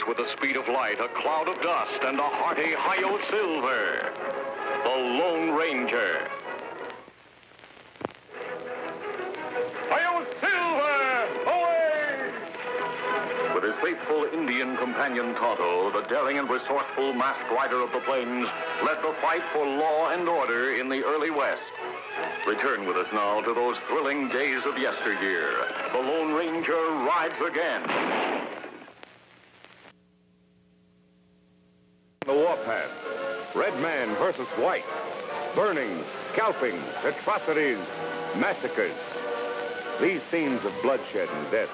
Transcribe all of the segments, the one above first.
with the speed of light, a cloud of dust, and a hearty Hi-Yo Silver, the Lone Ranger. Hi-Yo Silver, away! With his faithful Indian companion Tonto, the daring and resourceful masked rider of the plains led the fight for law and order in the early West. Return with us now to those thrilling days of yesteryear. The Lone Ranger rides again. The warpath. Red man versus white. Burnings, scalpings, atrocities, massacres. These scenes of bloodshed and death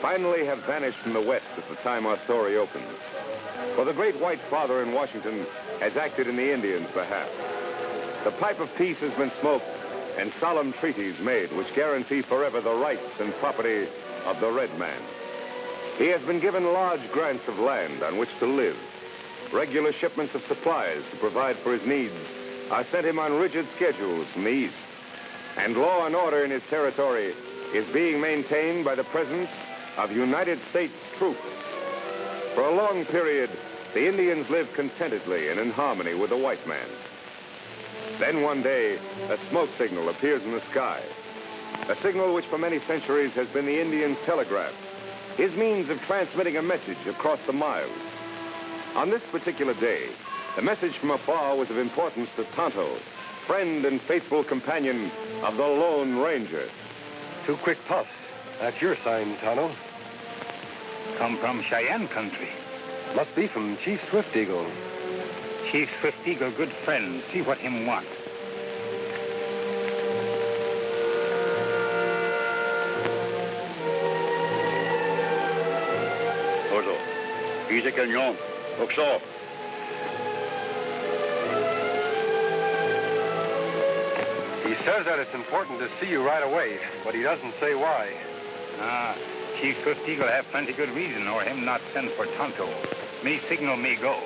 finally have vanished from the West at the time our story opens. For the great white father in Washington has acted in the Indians' behalf. The pipe of peace has been smoked and solemn treaties made which guarantee forever the rights and property of the red man. He has been given large grants of land on which to live. Regular shipments of supplies to provide for his needs are sent him on rigid schedules from the East. And law and order in his territory is being maintained by the presence of United States troops. For a long period, the Indians lived contentedly and in harmony with the white man. Then one day, a smoke signal appears in the sky. A signal which for many centuries has been the Indian's telegraph, his means of transmitting a message across the miles. On this particular day, the message from afar was of importance to Tonto, friend and faithful companion of the Lone Ranger. 2 quick puffs. That's your sign, Tonto. Come from Cheyenne country. Must be from Chief Swift Eagle. Chief Swift Eagle, good friend. See what him want. Tonto, dice que no. Oxo. He says that it's important to see you right away, but he doesn't say why. Chief Swift Eagle have plenty good reason or him not send for Tonto. Me signal me go.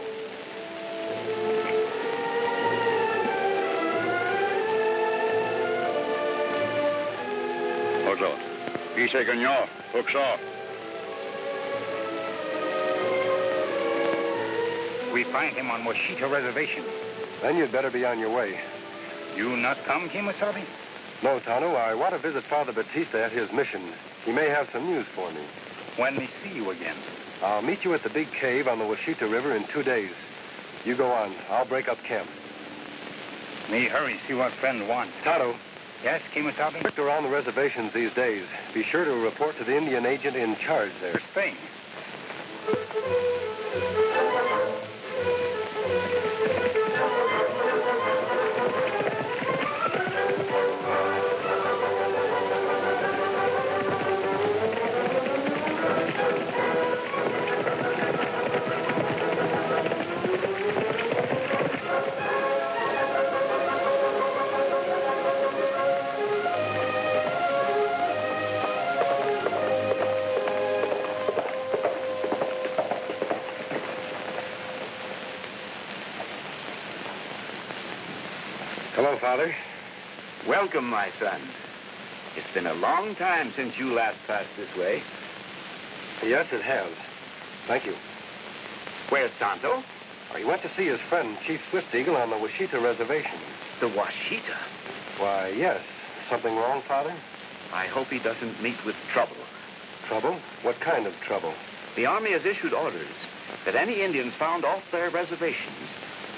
Oxo. Dice que no. Oxo. We find him on Washita Reservation. Then you'd better be on your way. You not come, Kemosabe? No, Tonto, I want to visit Father Batista at his mission. He may have some news for me. When we see you again? I'll meet you at the big cave on the Washita River in 2 days. You go on. I'll break up camp. Me hurry, see what friend wants. Tonto. Yes, Kemosabe? Look around the reservations these days. Be sure to report to the Indian agent in charge there. Thing. Hello, Father. Welcome, my son. It's been a long time since you last passed this way. Yes, it has. Thank you. Where's Tonto? He went to see his friend, Chief Swift Eagle, on the Washita Reservation. The Washita? Why, yes. Something wrong, Father? I hope he doesn't meet with trouble. Trouble? What kind of trouble? The Army has issued orders that any Indians found off their reservations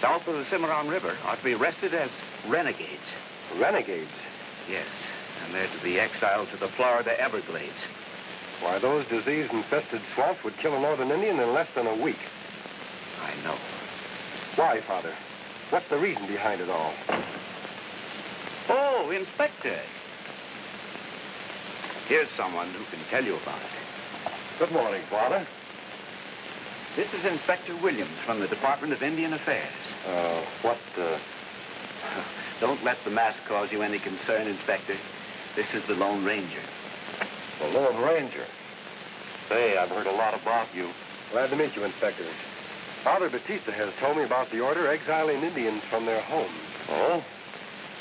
south of the Cimarron River are to be arrested as renegades. Renegades? Yes, and they're to be exiled to the Florida Everglades. Why, those disease-infested swamps would kill a northern Indian in less than a week. I know. Why, Father? What's the reason behind it all? Oh, Inspector. Here's someone who can tell you about it. Good morning, Father. This is Inspector Williams from the Department of Indian Affairs. Don't let the mask cause you any concern, Inspector. This is the Lone Ranger. The Lone Ranger? Say, I've heard a lot about you. Glad to meet you, Inspector. Father Batista has told me about the order exiling Indians from their homes. Oh?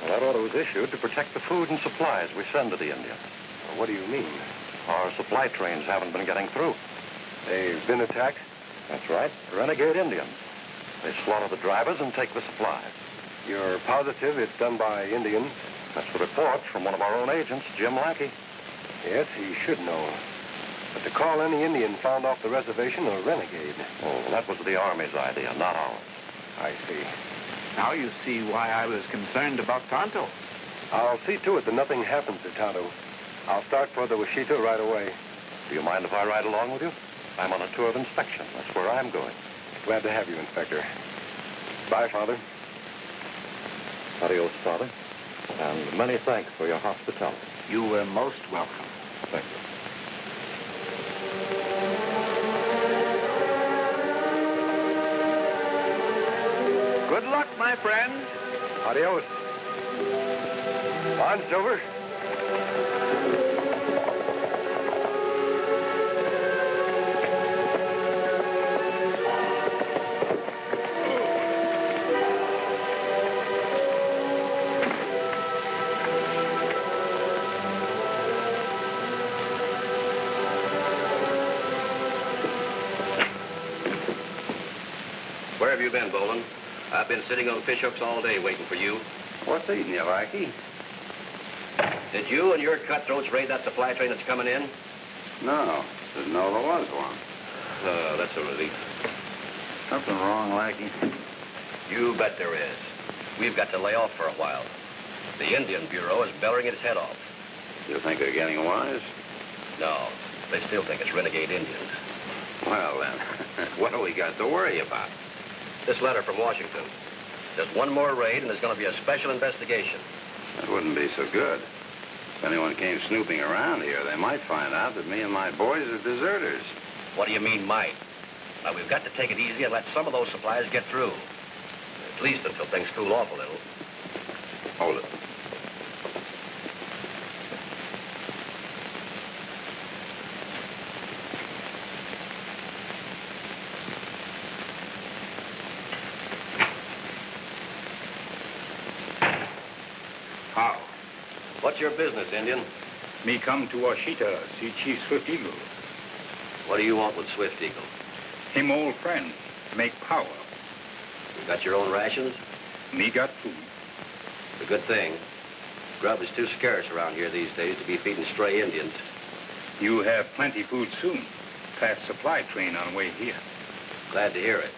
Well, that order was issued to protect the food and supplies we send to the Indians. Well, what do you mean? Our supply trains haven't been getting through. They've been attacked? That's right. Renegade Indians. They slaughter the drivers and take the supplies. You're positive it's done by Indians? That's the report from one of our own agents, Jim Lackey. Yes, he should know. But to call any Indian found off the reservation a renegade. Oh, that was the Army's idea, not ours. I see. Now you see why I was concerned about Tonto. I'll see to it that nothing happens to Tonto. I'll start for the Washita right away. Do you mind if I ride along with you? I'm on a tour of inspection. That's where I'm going. Glad to have you, Inspector. Bye, Father. Adios, Father. And many thanks for your hospitality. You were most welcome. Thank you. Good luck, my friend. Adios. On, Silver. Where have you been, Bolin? I've been sitting on fish hooks all day waiting for you. What's eating you, Lackey? Did you and your cutthroats raid that supply train that's coming in? No, didn't know there was one. Oh, that's a relief. Something wrong, Lackey? You bet there is. We've got to lay off for a while. The Indian Bureau is bellowing its head off. You think they're getting wise? No, they still think it's renegade Indians. Well, then, what do we got to worry about? This letter from Washington. Just one more raid and there's going to be a special investigation. That wouldn't be so good. If anyone came snooping around here, they might find out that me and my boys are deserters. What do you mean, might? Now, we've got to take it easy and let some of those supplies get through. At least until things cool off a little. Hold it. How? What's your business, Indian? Me come to Washita, see Chief Swift Eagle. What do you want with Swift Eagle? Him old friend, make power. You got your own rations? Me got food. It's a good thing. Grub is too scarce around here these days to be feeding stray Indians. You have plenty food soon. Fast supply train on way here. Glad to hear it.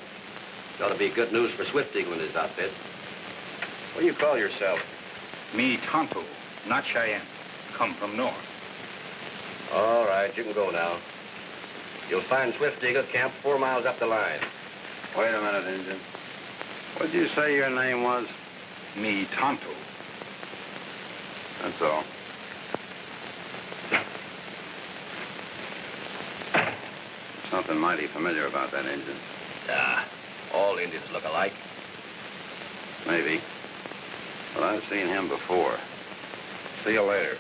It ought to be good news for Swift Eagle and his outfit. What do you call yourself? Me Tonto, not Cheyenne. Come from north. All right, you can go now. You'll find Swift Eagle camped 4 miles up the line. Wait a minute, Injun. What'd you say your name was? Me Tonto. That's all. Something mighty familiar about that Injun. Ah, all Indians look alike. Maybe. But I've seen him before. See you later.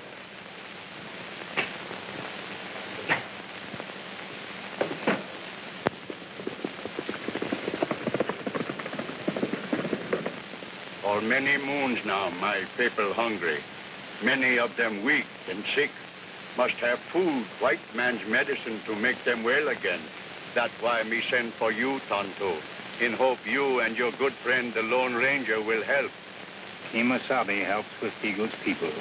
For many moons now, my people hungry. Many of them weak and sick. Must have food, white man's medicine to make them well again. That's why me send for you, Tonto, in hope you and your good friend, the Lone Ranger, will help. Kimasabi helps with Eagle's people.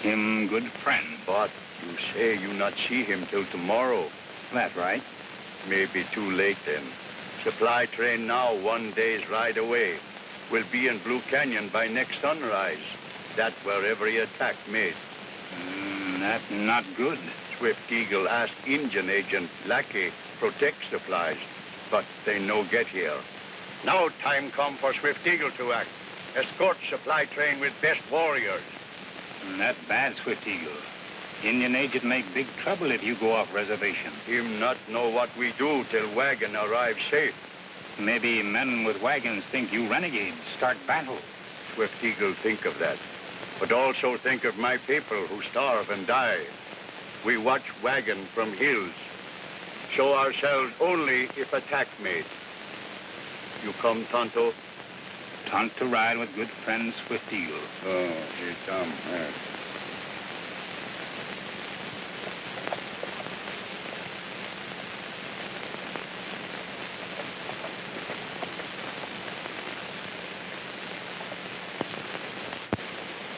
Him good friend. But you say you not see him till tomorrow. That right? Maybe too late then. Supply train now 1 day's ride away. Will be in Blue Canyon by next sunrise. That's where every attack made. That's not good. Swift Eagle asked Indian agent Lackey protect supplies, but they no get here. Now time come for Swift Eagle to act. Escort supply train with best warriors. That bad, Swift Eagle. Indian agent make big trouble if you go off reservation. Him not know what we do till wagon arrive safe. Maybe men with wagons think you renegades start battle. Swift Eagle think of that. But also think of my people who starve and die. We watch wagon from hills. Show ourselves only if attack made. You come, Tonto? Tonto ride with good friend Swift Eagle. Oh, he come. Yes.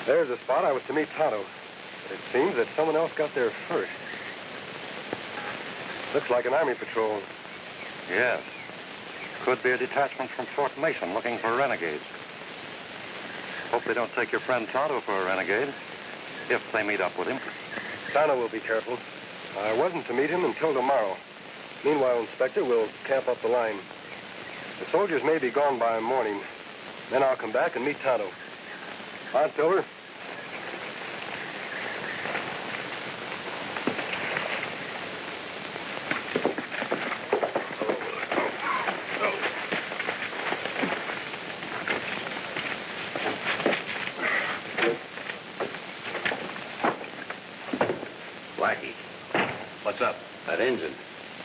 There's the spot I was to meet Tonto. But it seems that someone else got there first. Looks like an army patrol. Yes. Could be a detachment from Fort Mason looking for renegades. Hope they don't take your friend Tonto for a renegade, if they meet up with him. Tonto will be careful. I wasn't to meet him until tomorrow. Meanwhile, Inspector, we'll camp up the line. The soldiers may be gone by morning. Then I'll come back and meet Tonto. On, Silver. Blackie, what's up? That engine.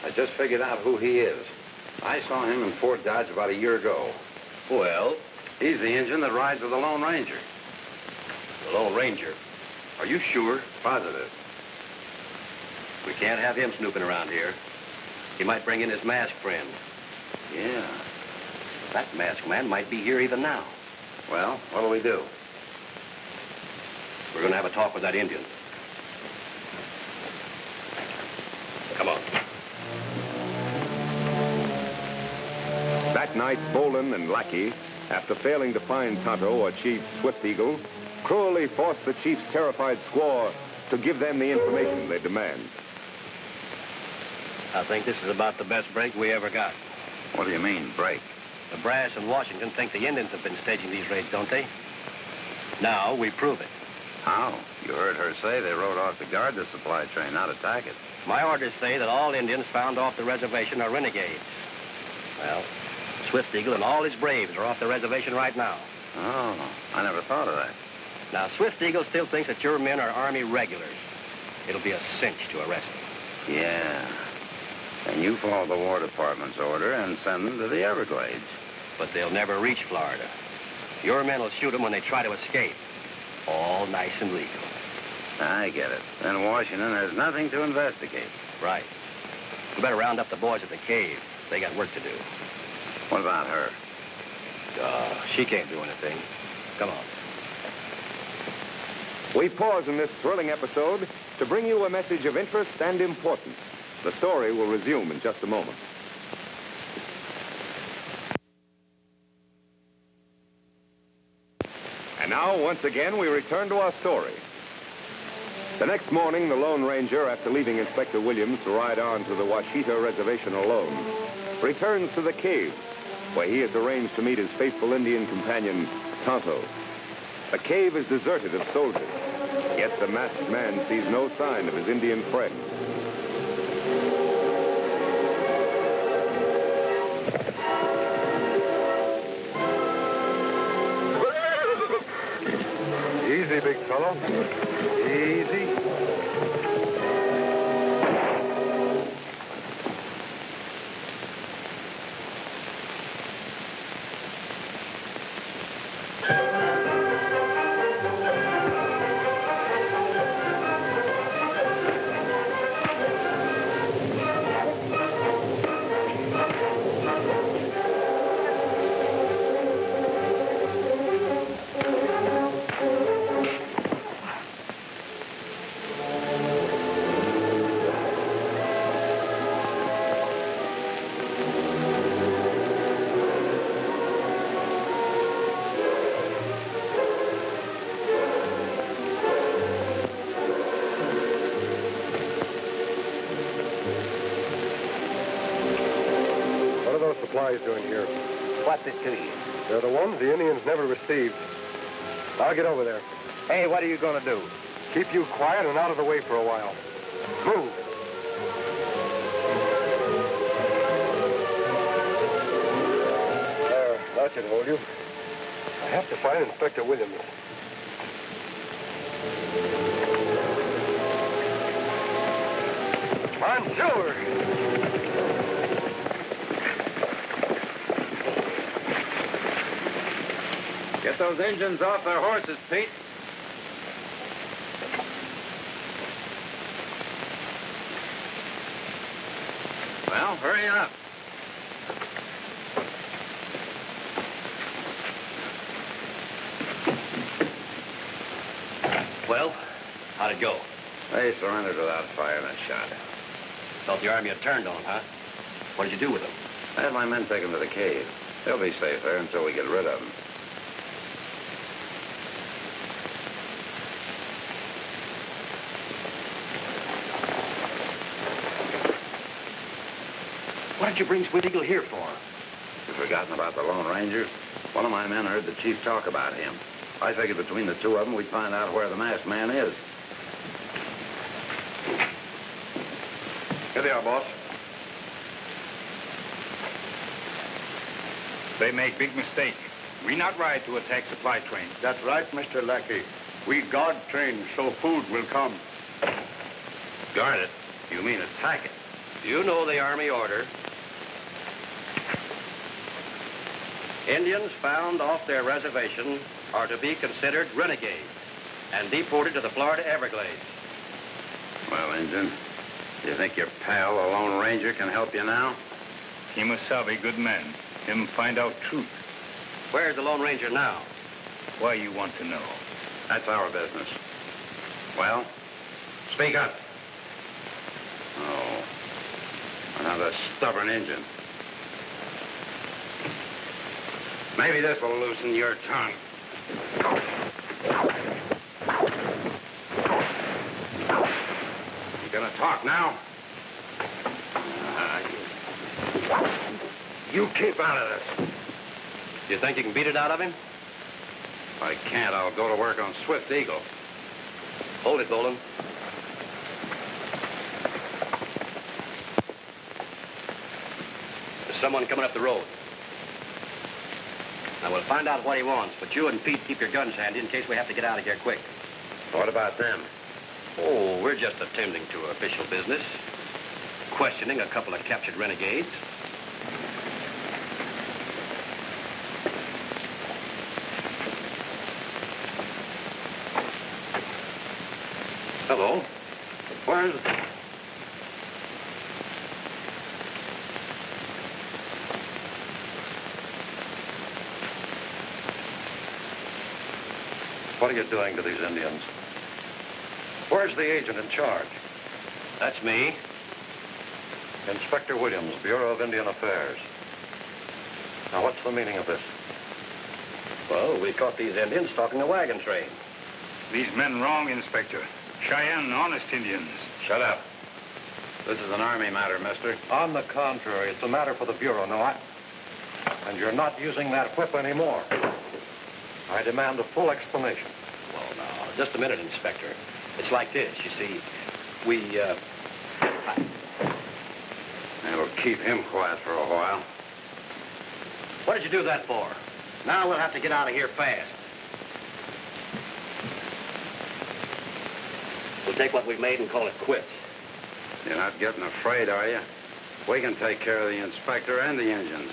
I just figured out who he is. I saw him in Fort Dodge about a year ago. Well? He's the engine that rides with the Lone Ranger. The Lone Ranger? Are you sure? Positive. We can't have him snooping around here. He might bring in his masked friend. Yeah. That masked man might be here even now. Well, what'll we do? We're going to have a talk with that Indian. Come on. That night, Bolin and Lackey, after failing to find Tonto or Chief Swift Eagle, cruelly forced the chief's terrified squaw to give them the information they demand. I think this is about the best break we ever got. What do you mean, break? The brass in Washington think the Indians have been staging these raids, don't they? Now we prove it. How? You heard her say they rode off to guard the supply train, not attack it. My orders say that all Indians found off the reservation are renegades. Well, Swift Eagle and all his braves are off the reservation right now. Oh, I never thought of that. Now, Swift Eagle still thinks that your men are Army regulars. It'll be a cinch to arrest them. Yeah. And you follow the War Department's order and send them to the Everglades. But they'll never reach Florida. Your men will shoot them when they try to escape. All nice and legal. I get it. Then Washington has nothing to investigate. Right. We better round up the boys at the cave. They got work to do. What about her? She can't do anything. Come on. We pause in this thrilling episode to bring you a message of interest and importance. The story will resume in just a moment. And now, once again, we return to our story. The next morning, the Lone Ranger, after leaving Inspector Williams to ride on to the Washita Reservation alone, returns to the cave, where he has arranged to meet his faithful Indian companion, Tonto. The cave is deserted of soldiers, yet the masked man sees no sign of his Indian friend. Easy, big fellow. Easy. Supplies doing here? What's it to you? They're the ones the Indians never received. I'll get over there. Hey, what are you going to do? Keep you quiet and out of the way for a while. Move. There, that should hold you. I have to find Inspector Williams. Come on, Silver! Get those engines off their horses, Pete. Well, hurry up. Well, how'd it go? They surrendered without firing a shot. Thought the army had turned on, huh? What did you do with them? I had my men take them to the cave. They'll be safe there until we get rid of them. What did you bring Swift Eagle here for? You've forgotten about the Lone Ranger? One of my men heard the chief talk about him. I figured between the two of them, we'd find out where the masked man is. Here they are, boss. They make big mistake. We not ride to attack supply train. That's right, Mr. Lackey. We guard train so food will come. Guard it? You mean attack it? You know the Army order. Indians found off their reservation are to be considered renegades and deported to the Florida Everglades. Well, Injun, you think your pal, the Lone Ranger, can help you now? He must have a good man. Him find out truth. Where's the Lone Ranger now? Why you want to know? That's our business. Well, speak up. Oh, another stubborn Injun. Maybe this will loosen your tongue. You gonna talk now? You keep out of this. You think you can beat it out of him? If I can't, I'll go to work on Swift Eagle. Hold it, Bolin. There's someone coming up the road. Now, we'll find out what he wants, but you and Pete keep your guns handy in case we have to get out of here quick. What about them? Oh, we're just attending to official business. Questioning a couple of captured renegades. Hello. Where's... What are you doing to these Indians? Where's the agent in charge? That's me. Inspector Williams, Bureau of Indian Affairs. Now, what's the meaning of this? Well, we caught these Indians stalking the wagon train. These men wrong, Inspector. Cheyenne, honest Indians. Shut up. This is an Army matter, mister. On the contrary, it's a matter for the Bureau, no, and you're not using that whip anymore. I demand a full explanation. Well, now, just a minute, Inspector. It's like this, you see. We'll keep him quiet for a while. What did you do that for? Now we'll have to get out of here fast. We'll take what we've made and call it quits. You're not getting afraid, are you? We can take care of the inspector and the engines.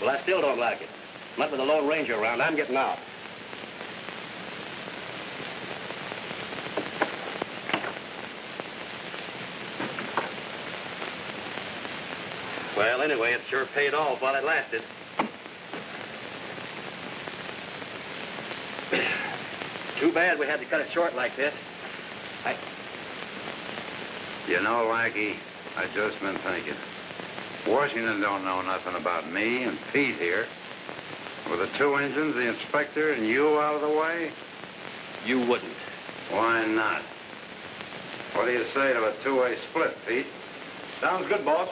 Well, I still don't like it. Not with the Lone Ranger around. I'm getting out. Well, anyway, it sure paid off while it lasted. Too bad we had to cut it short like this. You know, Lackey, I just been thinking. Washington don't know nothing about me and Pete here. With the two engines, the inspector, and you out of the way? You wouldn't. Why not? What do you say to a two-way split, Pete? Sounds good, boss.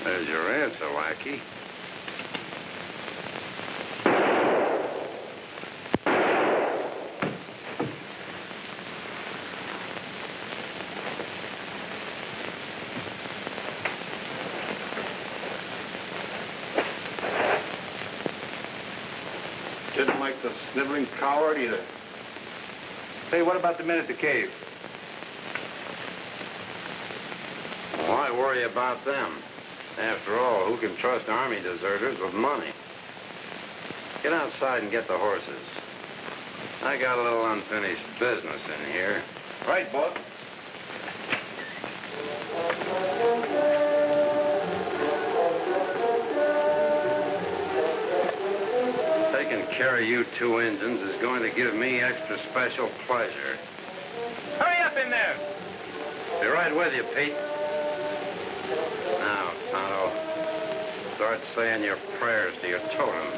There's your answer, Lackey. Didn't like the sniveling coward either. Hey, what about the men at the cave? Why worry about them? After all, who can trust Army deserters with money? Get outside and get the horses. I got a little unfinished business in here. Right, boss. Take can carry you two engines is going to give me extra special pleasure. Hurry up in there! Be right with you, Pete. Now, Tonto, start saying your prayers to your totem.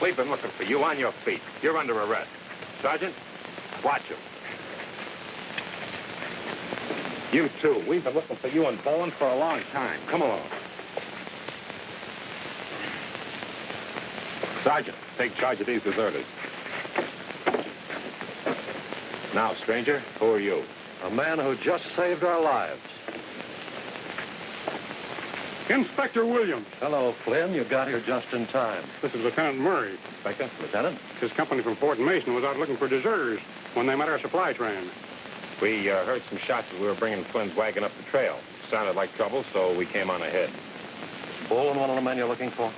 We've been looking for you on your feet. You're under arrest. Sergeant, watch him. You too. We've been looking for you in Bowen for a long time. Come along. Sergeant, take charge of these deserters. Now, stranger, who are you? A man who just saved our lives. Inspector Williams. Hello, Flynn. You got here just in time. This is Lieutenant Murray. Inspector? Lieutenant? His company from Fort Mason was out looking for deserters when they met our supply train. We heard some shots as we were bringing Flynn's wagon up the trail. Sounded like trouble, so we came on ahead. Is Bolin one of the men you're looking for?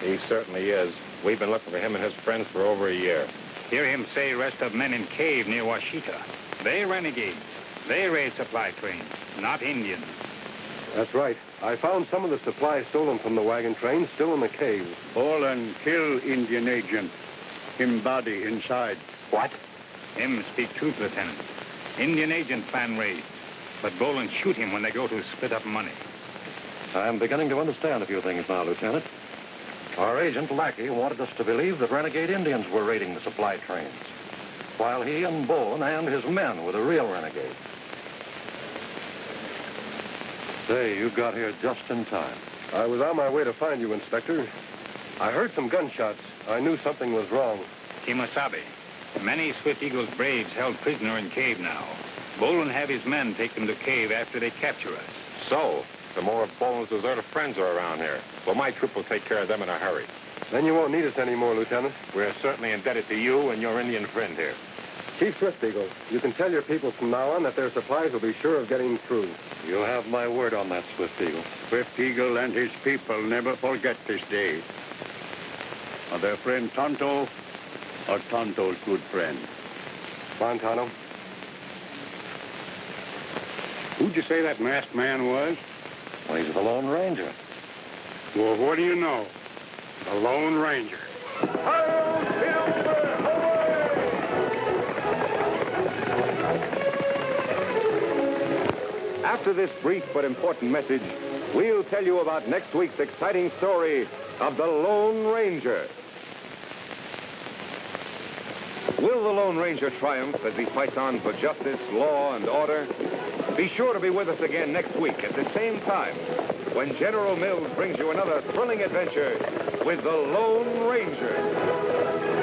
He certainly is. We've been looking for him and his friends for over a year. Hear him say rest of men in cave near Washita. They renegades. They raid supply trains, not Indians. That's right. I found some of the supplies stolen from the wagon train still in the cave. Bolin kill Indian agent. Him body inside. What? Him speak truth, Lieutenant. Indian agent plan raids. But Bolin shoot him when they go to split up money. I'm beginning to understand a few things now, Lieutenant. Our agent, Lackey, wanted us to believe that renegade Indians were raiding the supply trains, while he and Bolin and his men were the real renegades. Say, you got here just in time. I was on my way to find you, Inspector. I heard some gunshots. I knew something was wrong. Kimasabi. Many Swift Eagle's braves held prisoner in cave now. Bolin have his men take them to cave after they capture us. So, the more of Bolin's deserter friends are around here. Well, my troop will take care of them in a hurry. Then you won't need us anymore, Lieutenant. We're certainly indebted to you and your Indian friend here. Chief Swift Eagle, you can tell your people from now on that their supplies will be sure of getting through. You have my word on that, Swift Eagle. Swift Eagle and his people never forget this day. Are their friend Tonto or Tonto's good friend? Montano. Who'd you say that masked man was? Well, he's the Lone Ranger. Well, what do you know? The Lone Ranger. After this brief but important message, we'll tell you about next week's exciting story of the Lone Ranger. Will the Lone Ranger triumph as he fights on for justice, law, and order? Be sure to be with us again next week at the same time when General Mills brings you another thrilling adventure with the Lone Ranger.